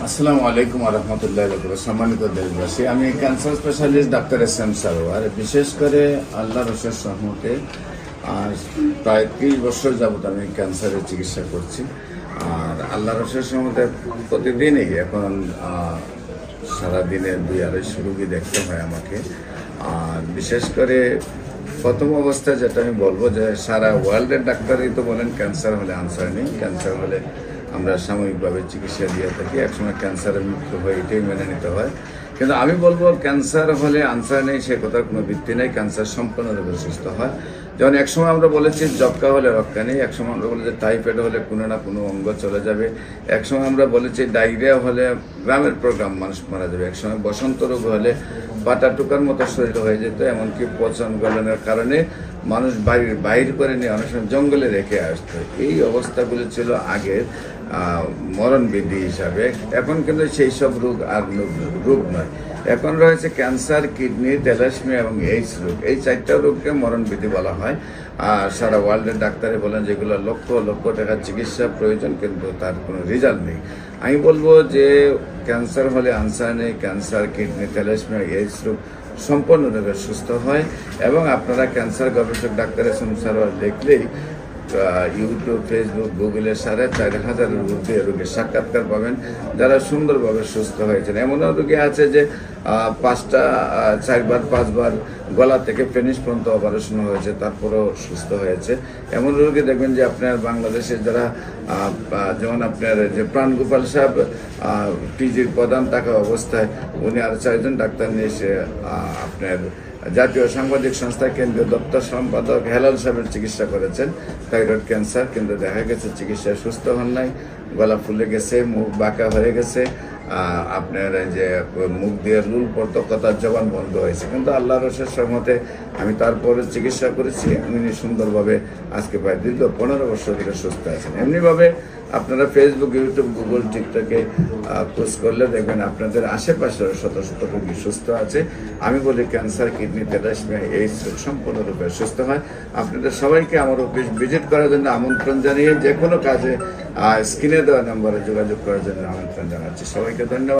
আসসালামু আলাইকুম রহমতুল্লাহ। সম্মানিত দেশবাসী, আমি cancer specialist doctor SM Sarwar. বিশেষ করে আল্লাহ রসের রহমতে প্রায় 30 বছর যাবত আমি ক্যান্সারের চিকিৎসা করছি। আর আল্লাহ রসের রহমতে প্রতিদিনই এখন সারাদিনে 2-250 রোগী দেখতে হয় আমাকে। আর বিশেষ করে প্রথম অবস্থায় যেটা আমি বলবো যে সারা ওয়ার্ল্ডের ডাক্তারই তো বলেন ক্যান্সার হলে আনসার নেই, ক্যান্সার হলে আমরা সাময়িকভাবে চিকিৎসা দিয়ে থাকি, একসময় ক্যান্সারের মৃত্যু হয়, এটাই মেনে নিতে হয়। কিন্তু আমি বলবো ক্যান্সার হলে আনসার নেই সে কথার কোনো ভিত্তি নেই, ক্যান্সার সম্পূর্ণরূপে সুস্থ হয়। যেমন একসময় আমরা বলেছি যক্কা হলে রক্ষা নেই, একসময় আমরা বলেছি টাইফয়েড হলে কোনো না কোনো অঙ্গ চলে যাবে, একসময় আমরা বলেছি ডায়রিয়া হলে গ্রামের প্রোগ্রাম মানুষ মারা যাবে, একসময় বসন্ত রোগ হলে পাটা টুকার মতো শরীর হয়ে যেত, এমনকি পচন গলনের কারণে মানুষ বাইর করে নিয়ে অনেক সময় জঙ্গলে রেখে আসতো। এই অবস্থাগুলো ছিল আগের মরণবিধি হিসাবে। এখন কিন্তু সেই সব রোগ আর রোগ নয়, এখন রয়েছে ক্যান্সার, কিডনি, থ্যালাসেমিয়া এবং এইডস রোগ। এই 4টা রোগকে মরণবিধি বলা হয়। আর সারা ওয়ার্ল্ডের ডাক্তারে বলেন যেগুলো লক্ষ লক্ষ টাকার চিকিৎসা প্রয়োজন, কিন্তু তার কোনো রেজাল্ট নেই। আমি বলবো যে ক্যান্সার হলে আনসার নেই, ক্যান্সার, কিডনি, থ্যালাসেমিয়া, এইডস রোগ সম্পূর্ণরূপে সুস্থ হয়। এবং আপনারা ক্যান্সার গবেষক ডাক্তার SM সারোয়ার দেখলেই ইউটিউব, ফেসবুক, গুগলে 4,500-এর ঊর্ধ্বে রোগীর সাক্ষাৎকার পাবেন যারা সুন্দরভাবে সুস্থ হয়েছেন। এমনও রোগী আছে যে 4-5বার গলা থেকে পেনিস পর্যন্ত অপারেশন হয়েছে, তারপরেও সুস্থ হয়েছে। এমন রোগী দেখবেন যে আপনার বাংলাদেশে যারা যেমন আপনার যে প্রাণগোপাল সাহেব পিজির প্রধান থাকা অবস্থায় উনি আর 4জন ডাক্তার নিয়ে এসে আপনার জাতীয় সাংবাদিক সংস্থা কেন্দ্রীয় দপ্তর সম্পাদক হেলাল সাহেবের চিকিৎসা করেছেন থাইরয়েড ক্যান্সার, কিন্তু দেখা গেছে চিকিৎসায় সুস্থ হন নাই, গলা ফুলে গেছে, মুখ বাঁকা হয়ে গেছে, আপনার যে মুখ দিয়ে লুল পড়তো, কথার জবান বন্ধ হয়েছে। কিন্তু আল্লাহ রসের সহমতে আমি তারপরে চিকিৎসা করেছি, উনি সুন্দরভাবে আজকে প্রায় দীর্ঘ 15 বছর ধরে সুস্থ আছেন। এমনিভাবে আপনারা ফেসবুক, ইউটিউব, গুগল, টিকটকে পোস্ট করলে দেখবেন আপনাদের আশেপাশে শত শত রোগী সুস্থ আছে। আমি বলি ক্যান্সার, কিডনি, থ্যালাসেমিয়া, এইডস রোগ সম্পূর্ণরূপে সুস্থ হয়। আপনাদের সবাইকে আমার অফিস ভিজিট করার জন্য আমন্ত্রণ জানিয়ে যে কোনো কাজে স্ক্রিনে দেওয়া নম্বরে যোগাযোগ করার জন্য আমন্ত্রণ জানাচ্ছি। সবাইকে ধন্যবাদ।